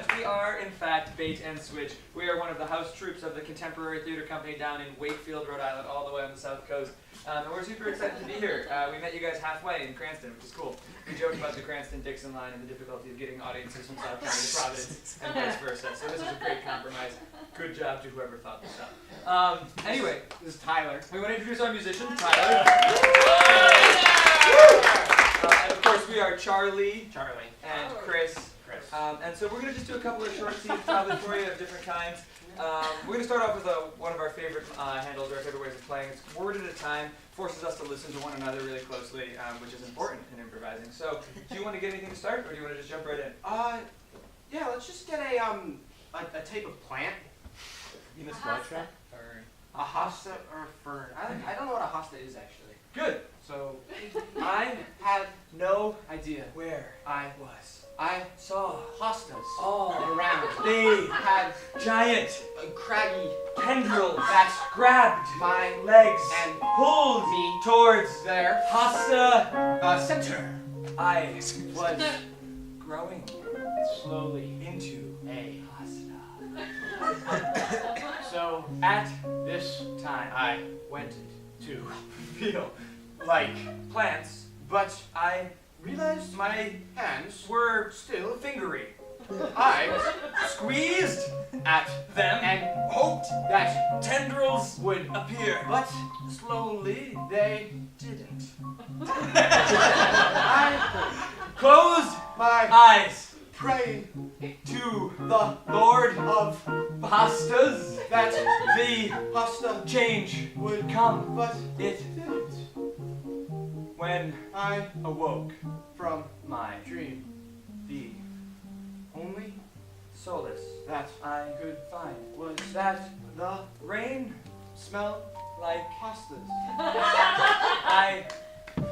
much. We are, in fact, Bait and Switch. We are one of the house troops of the Contemporary Theater Company down in Wakefield, Rhode Island, all the way on the south coast. And we're super excited to be here. We met you guys halfway in Cranston, which is cool. We joked about the Cranston-Dixon line and the difficulty of getting audiences from South County to Providence and vice versa. So this is a great compromise. Good job to whoever thought this up. Anyway, this is Tyler. We want to introduce our musician, Tyler. And of course, we are Charlie, and Chris. And so we're going to just do a couple of short scenes probably for you of different kinds. We're going to start off with one of our favorite handles, or our favorite ways of playing. It's word at a time, forces us to listen to one another really closely, which is important in improvising. So, do you want to get anything to start, or do you want to just jump right in? Yeah, let's just get a type of plant. You missed flytrap? Or a hosta or a fern. I don't know what a hosta is, actually. Good. So, I had no idea Where I was I saw hostas all around. they Had giant a craggy tendrils that grabbed my legs and pulled me towards their Hosta. center I was growing slowly into a Hosta. So at this time I went to Feel like, plants, but I realized my hands were still fingery. I Squeezed at them and hoped that tendrils would appear, but slowly they didn't. I Closed my eyes pray to the Lord of Pastas. that The pasta change would come. but It didn't. when I awoke from my dream the only solace that I could find was that the rain smell like pastas I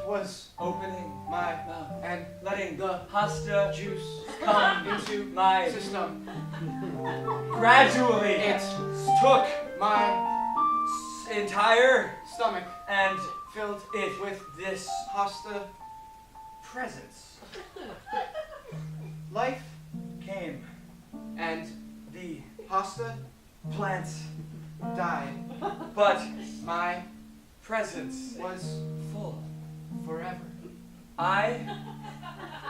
was opening my mouth and letting the Hosta juice come into my system. gradually It took my entire stomach and filled it with this pasta. presence Life came and the pasta plants died. but My presence was full. forever. I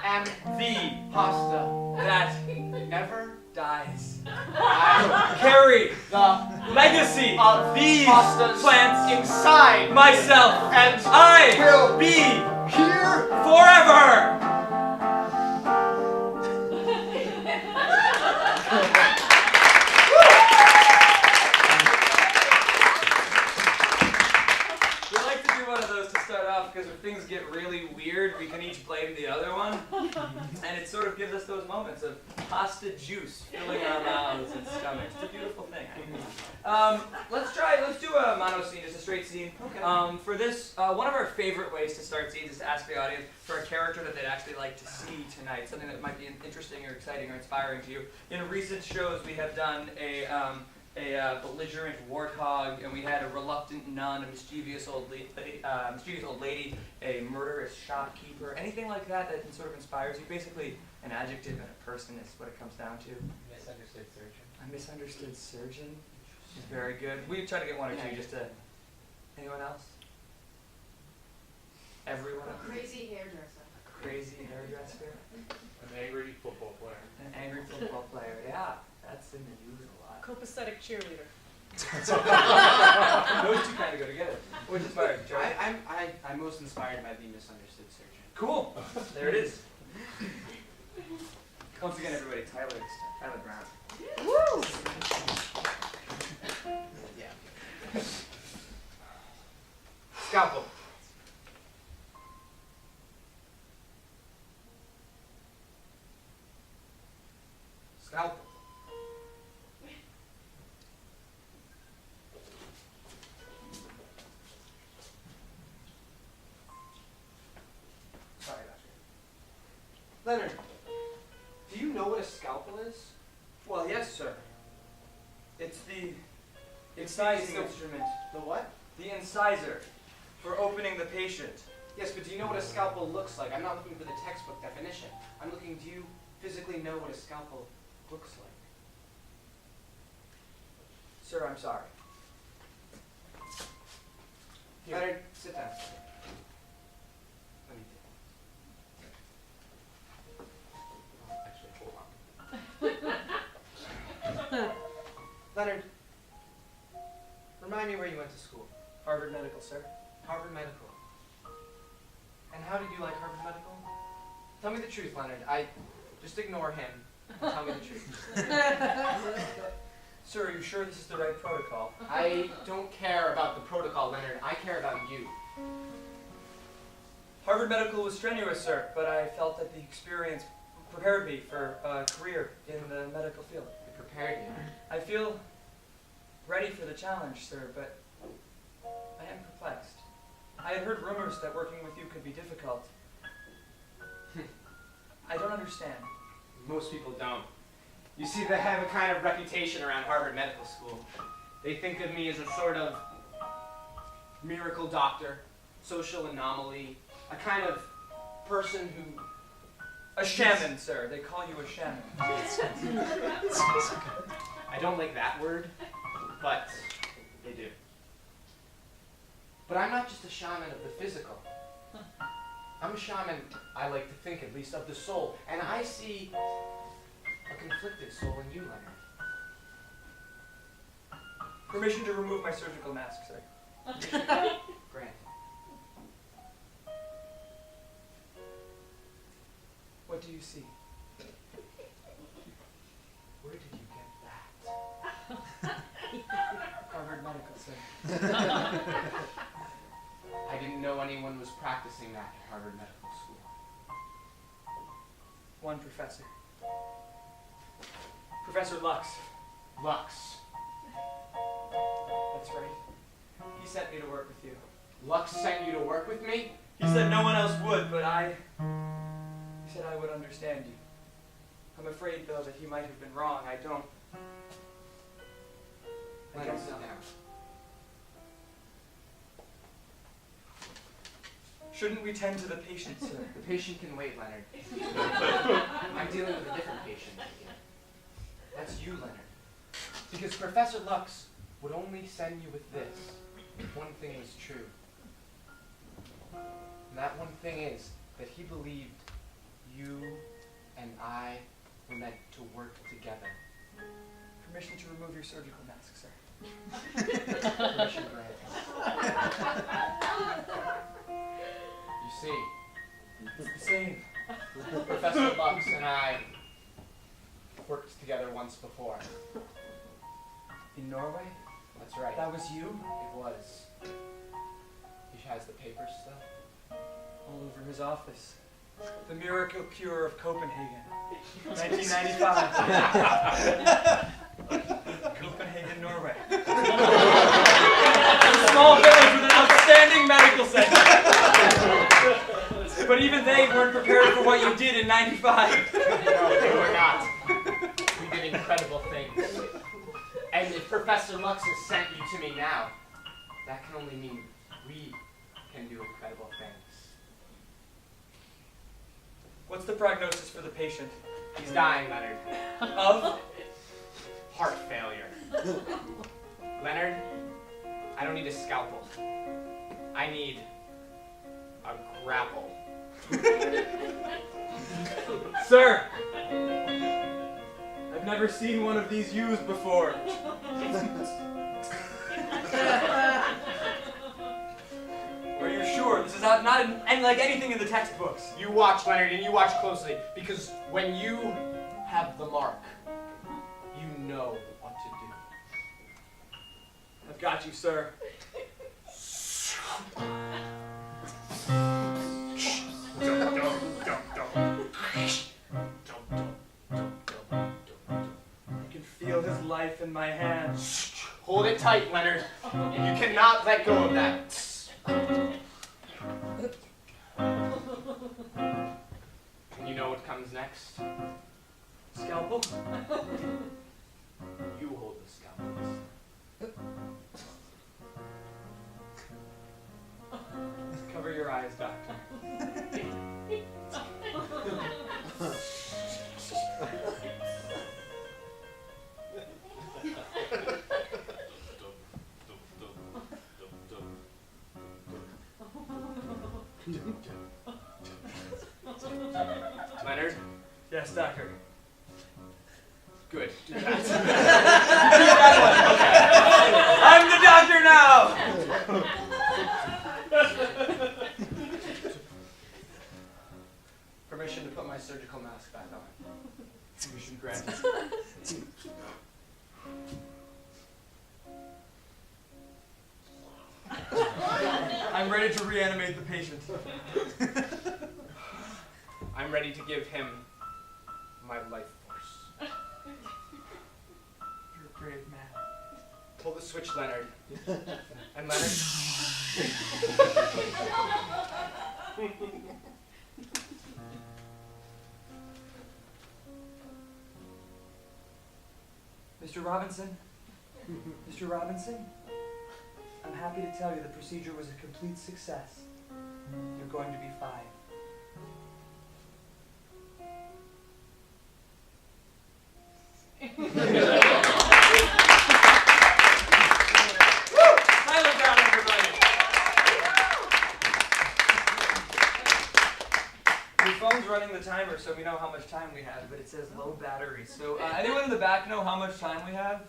Am the pasta that never dies I carry the legacy of these pastas plants inside myself and I will be here forever. We like to do one of those to start off because if things get really weird, we can each blame the other one. And it sort of gives us those moments of pasta juice filling our mouths and stomachs. It's a beautiful thing. Let's do a mono scene, just a straight scene. Okay. For this, one of our favorite ways to start scenes is to ask the audience for a character that they'd actually like to see tonight, something that might be interesting or exciting or inspiring to you. In recent shows, we have done a belligerent warthog, and we had a reluctant nun, a mischievous old lady, a murderous shopkeeper, anything like that that sort of inspires you. Basically, an adjective and a person is what it comes down to. Misunderstood surgeon. A misunderstood surgeon is very good. We try to get one or two just to. Anyone else? Everyone else? Crazy hairdresser. A crazy hairdresser. An angry football player. An angry football player. Yeah, that's in the news a lot. Copacetic cheerleader. Those two kind of go together. Which inspired you, Charlie? I'm most inspired by the misunderstood surgeon. Cool. There it is. Once again, everybody, Tyler Brown. Woo! Yeah. Scalpel. Scalpel. Sorry, Doctor. Leonard, do you know what a scalpel is? Well, yes, sir. It's the incising the- instrument. The what? The incisor for opening the patient. Yes, but do you know what a scalpel looks like? I'm not looking for the textbook definition. I'm looking, do you physically know what a scalpel looks like. Sir, I'm sorry. Here. Leonard, sit down. Let me take this. Actually, hold on. Leonard, remind me where you went to school. Harvard Medical, sir. Harvard Medical. And how did you like Harvard Medical? Tell me the truth, Leonard. Just ignore him. And tell me the truth. Sir, are you sure this is the right protocol? I don't care about the protocol, Leonard. I care about you. Harvard Medical was strenuous, sir, but I felt that the experience prepared me for a career in the medical field. It prepared you. I feel ready for the challenge, sir, but I am perplexed. I had heard rumors that working with you could be difficult. I don't understand. Most people don't. You see, they have a kind of reputation around Harvard Medical School. They think of me as a sort of miracle doctor, social anomaly, a kind of person who... A shaman, sir. They call you a shaman. I don't like that word, but they do. But I'm not just a shaman of the physical. I'm a shaman, I like to think at least, of the soul. And I see a conflicted soul in you, Leonard. Permission to remove my surgical mask, sir. Granted. What do you see? Where did you get that? Harvard Medical, sir. I didn't know anyone was practicing that at Harvard Medical School. One professor. Professor Lux. Lux. That's right. He sent me to work with you. Lux sent you to work with me? He said no one else would, but he said I would understand you. I'm afraid, though, that he might have been wrong. I don't Leonard, sit know. down. Shouldn't we tend to the patient, sir? The patient can wait, Leonard. I'm dealing with a different patient. That's you, Leonard. Because Professor Lux would only send you with this if one thing was true. And that one thing is that he believed you and I were meant to work together. Permission to remove your surgical mask, sir. Permission granted. You see, It's the same. Professor Lux and I worked together once before. In Norway? That's right. That was you? It was. He has the papers still? All over his office. The Miracle Cure of Copenhagen. 1995. Copenhagen, Norway. A small village with an outstanding medical center. But even they weren't prepared for what you did in 95. No, they were not. We did incredible things. And if Professor Lux has sent you to me now, that can only mean we can do incredible things. What's the prognosis for the patient? He's dying, Leonard. Of? Heart failure. Leonard, I don't need a scalpel. I need a grapple. Sir! I've never seen one of these used before. Are you sure? This is not like anything in the textbooks. You watch, Leonard, and you watch closely, because when you have the mark, you know what to do. I've got you, sir. I can feel his life in my hands. Hold it tight, Leonard, and you cannot let go of that. And you know what comes next? Scalpel? You hold the scalpels. Cover your eyes, doctor. Yes, doctor. Good. Do that. That one. Okay. I'm the doctor now. Permission to put my surgical mask back on. Permission granted. I'm ready to reanimate the patient. I'm ready to give him my life force. You're a brave man. Pull the switch, Leonard. And Leonard. Mr. Robinson? Mr. Robinson? I'm happy to tell you the procedure was a complete success. You're going to be fine. Silent down, everybody. Your phone's running the timer, so we know how much time we have, but it says low battery. So, anyone in the back know how much time we have?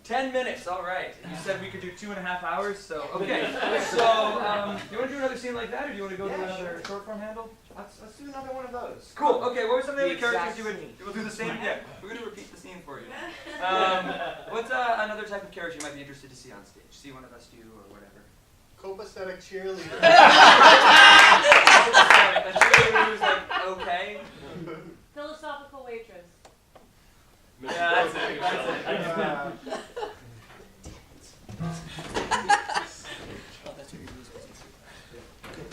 10 minutes, all right. You said we could do 2.5 hours, so okay. So, you want to do another scene like that, or do you want to go to another short form handle? Let's do another one of those. Cool. Okay. What were some of the The other characters exact you would? scene. We'll do the same. Yeah. We're gonna repeat the scene for you. What's another type of character you might be interested to see on stage? See one of us do or whatever. Copacetic cheerleader. A cheerleader who's like okay. Philosophical waitress. Yeah, that's it. That's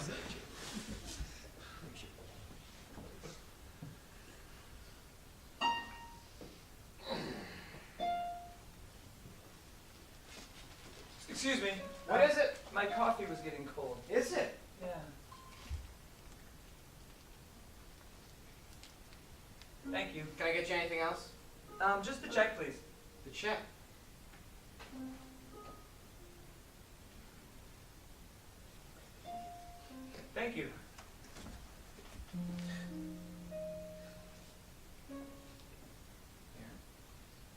it. Excuse me. What is it? My coffee was getting cold. Is it? Yeah. Thank you. Can I get you anything else? Just the check, please. The check. Thank you.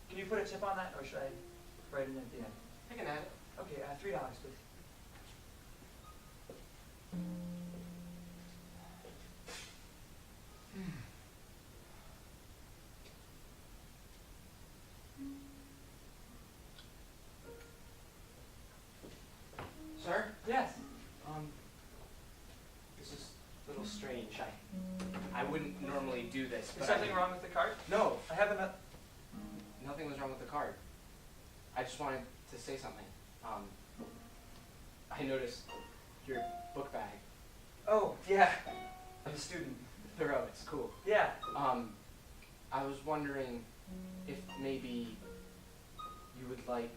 Can you put a tip on that, or should I write it at the end? I can add it. Okay, $3, please. Sir? Yes. This is a little strange. I wouldn't normally do this, Is but something wrong with the card? No, I have enough. nothing was wrong with the card. I just wanted to say something. I noticed your book bag. Oh, yeah. I'm a student. Thorough, it's cool. Yeah. I was wondering if maybe you would like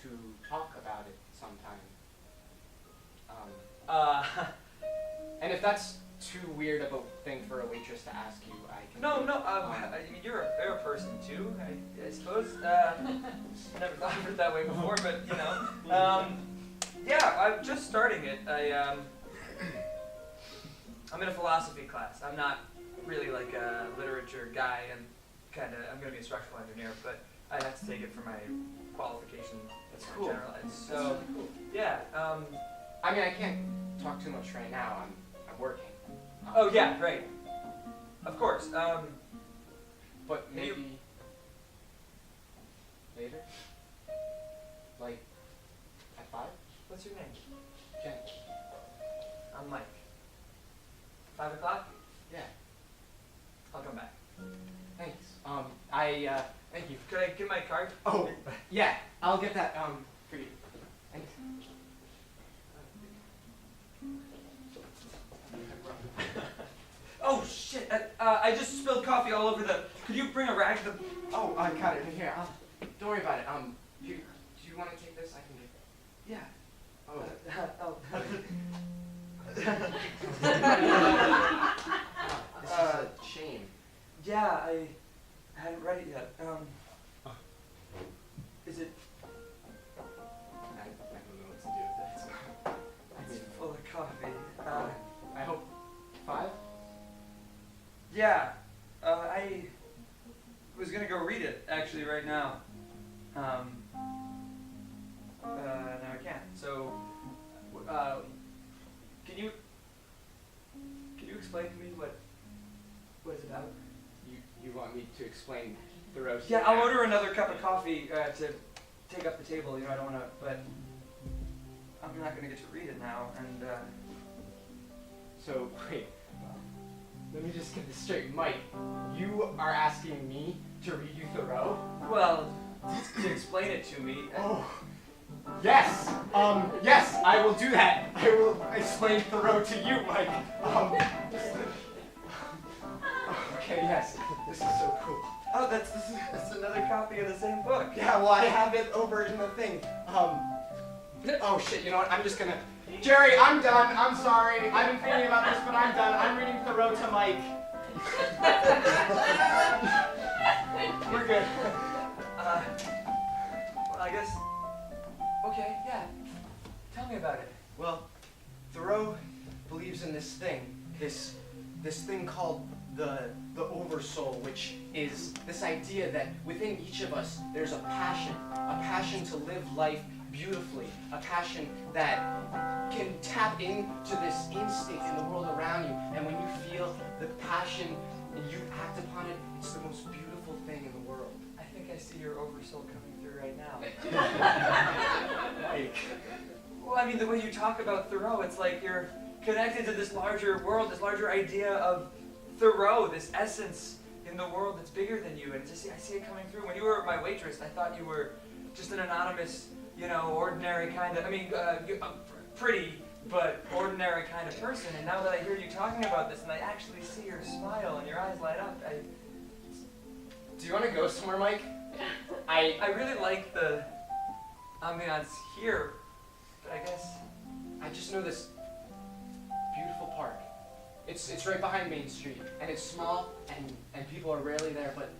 to talk about it sometime. And if that's too weird of a thing for a waitress to ask you, I can. No. I mean, you're a person too. I suppose. I never thought of it that way before, but you know. Yeah, I'm just starting it. I'm in a philosophy class. I'm not really like a literature guy. I'm gonna be a structural engineer, but I have to take it for my qualification. That's in cool. general. And so, yeah. I mean, I can't talk too much right now. I'm working. Oh yeah, right. Of course. But Can you- maybe later, like at 5. What's your name? Jen. I'm Mike. 5 o'clock? Yeah. I'll come back. Thanks. Thank you. Could I get my card? Oh, yeah. I'll get that for you. Thanks. Oh shit! I just spilled coffee all over the. Could you bring a rag to the? Oh, I got it. Here, don't worry about it. Do you want to take this? I can get. Yeah. Oh. This is a shame. Yeah, I hadn't read it yet. Is it? I don't know what to do with It's full of coffee. it. I hope 5. Yeah, I was gonna go read it actually right now. Now I can't. So, can you explain to me what it's about? You want me to explain Thoreau's? Yeah, I'll order another cup of coffee to take up the table. You know, I don't want to, but I'm not gonna get to read it now. And So, wait. Let me just get this straight. Mike, you are asking me to read you Thoreau? well, to explain it to me. Oh. Yes. Yes, I will do that. I will explain Thoreau to you, Mike. Okay, yes. This is so cool. Oh, that's another copy of the same book. Yeah, well, I have it over in the thing. Oh shit, you know what? I'm just gonna... Jerry, I'm done. I'm sorry. I've been thinking about this, but I'm done. I'm reading Thoreau to Mike. We're good. Well, I guess. Okay, yeah. Tell me about it. Well, Thoreau believes in this thing, this thing called the oversoul, which is this idea that within each of us there's a passion to live life beautifully, a passion that can tap into this instinct in the world around you, and when you feel the passion and you act upon it, it's the most beautiful thing in the world. I think I see your oversoul coming through right now. Like, Well, I mean, the way you talk about Thoreau, it's like you're connected to this larger world, this larger idea of Thoreau, this essence in the world that's bigger than you. And just I see it coming through. When you were my waitress, I thought you were just an anonymous, ordinary kind of, pretty, but ordinary kind of person. And now that I hear you talking about this and I actually see your smile and your eyes light up, do you want to go somewhere, Mike? I really like the ambiance here, but I guess... I just know this beautiful park. It's right behind Main Street, and it's small, and people are rarely there, but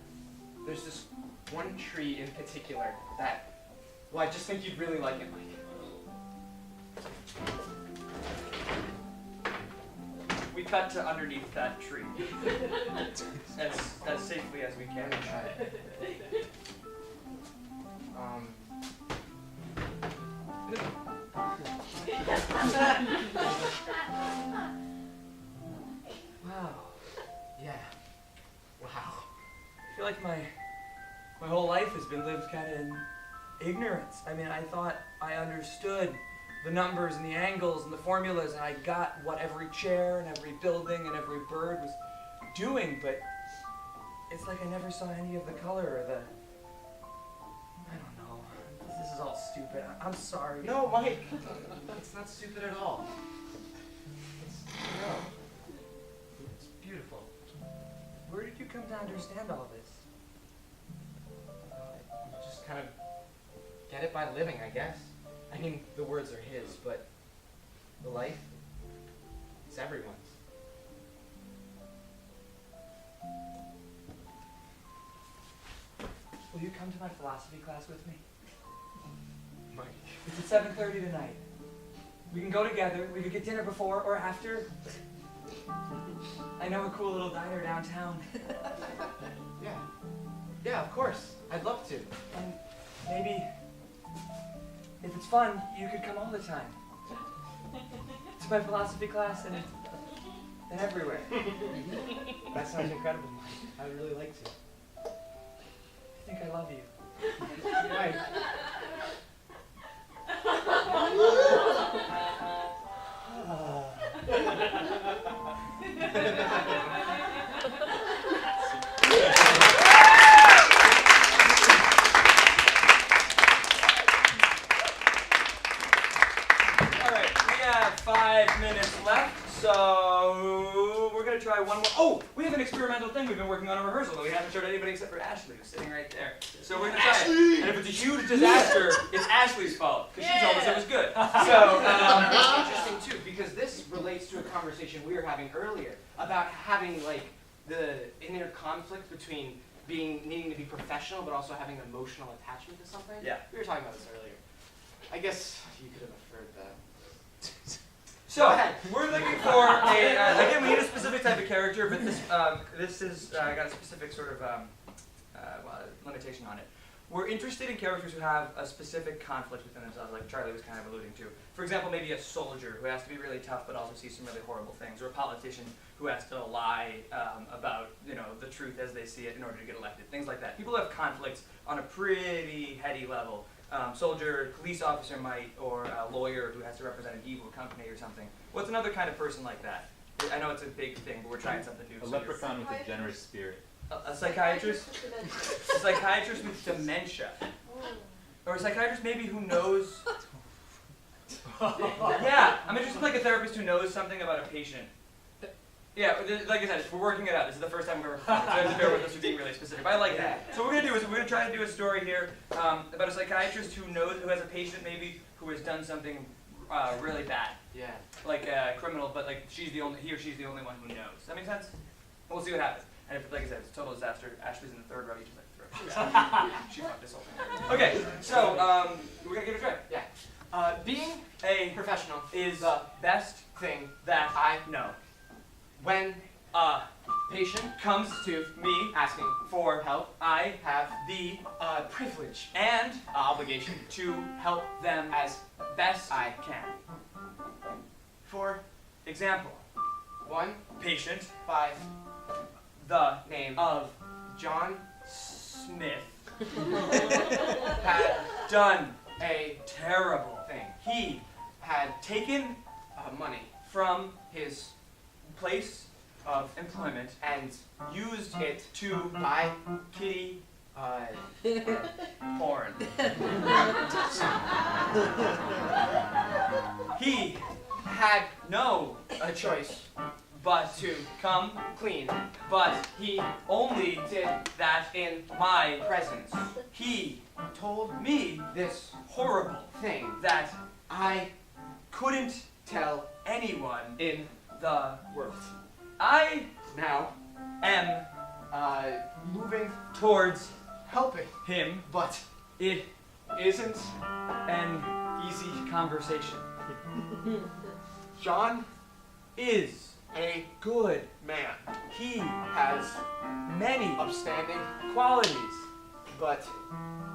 there's this one tree in particular that, well, I just think you'd really like it, Mike. We cut to underneath that tree. as safely as we can. I'm gonna try it. Wow. Yeah. Wow. I feel like my whole life has been lived kind of in ignorance. I mean, I thought I understood the numbers and the angles and the formulas, and I got what every chair and every building and every bird was doing, but it's like I never saw any of the color or the... I don't know. This is all stupid. I'm sorry. No, Mike. It's not stupid at all. No. It's beautiful. Where did you come to understand all this? You just kind of get it by living, I guess. I mean, the words are his, but the life, it's everyone's. Will you come to my philosophy class with me? Mike. It's at 7:30 tonight. We can go together. We could get dinner before or after. I know a cool little diner downtown. Yeah. Yeah, of course. I'd love to. And maybe, if it's fun, you could come all the time. To my philosophy class and everywhere. That sounds incredible, Mike. I'd really like to. I think I love you. Mike. Alright, we have 5 minutes left, so we're going to try one more. Oh, we have an experimental thing we've been working on in rehearsal that we haven't showed anybody except for Ashley, who's sitting right there. So we're going to try it. And if it's a huge disaster, it's Ashley's fault, because she told us it was good. So, it's interesting too, because this relates to a conversation we were having earlier about having, like, the inner conflict between needing to be professional, but also having an emotional attachment to something. Yeah. We were talking about this earlier. I guess you could have inferred that. So, Go ahead. we're looking for a, again, we need a specific type of character, but this is got a specific sort of limitation on it. We're interested in characters who have a specific conflict within themselves, like Charlie was kind of alluding to. For example, maybe a soldier who has to be really tough but also sees some really horrible things, or a politician who has to lie about the truth as they see it in order to get elected, things like that. People have conflicts on a pretty heady level. Soldier, police officer might, or a lawyer who has to represent an evil company or something. What's another kind of person like that? I know it's a big thing, but we're trying something new. A leprechaun with a generous spirit. A psychiatrist? A psychiatrist with dementia. Or a psychiatrist maybe who knows... Yeah, I'm interested in like a therapist who knows something about a patient. Yeah, like I said, we're working it out. This is the first time we're recording, so I have to bear with us for being really specific. But I like that. So what we're going to do is we're going to try to do a story here about a psychiatrist who has a patient maybe who has done something really bad. Yeah. Like a criminal, but like he or she's the only one who knows. Does that make sense? We'll see what happens. And if, like I said, it's a total disaster. Ashley's in the third row. You just like throw. She fucked this whole thing. Okay, so we're gonna give it a try. Yeah. Being A professional is the best thing that I know. when A patient comes to me asking for help, I have the privilege, and obligation to help them as best I can. for Example: one patient, by the name of John Smith had done a terrible thing. He Had taken money from his place of employment and used it to buy kitty uh, porn. He had no a choice but to come, clean. but He only did that in my presence. he Told me this horrible thing that I couldn't tell anyone in the world. I Now, am moving towards helping, him. but It isn't an easy. conversation John, is a good. man, He has many upstanding, qualities. but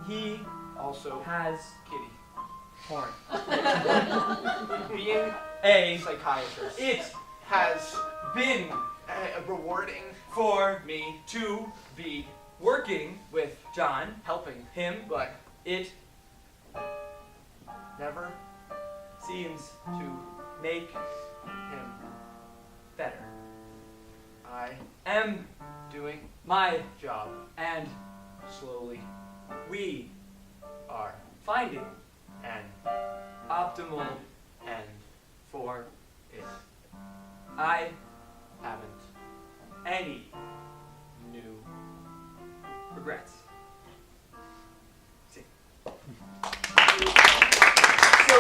He also has kitty. porn. Being A a psychiatrist it has been rewarding for me to be working with John, helping, him, but it never seems to make him. better. I Am doing my job and slowly we are finding an optimal end for it. I Haven't any new regrets.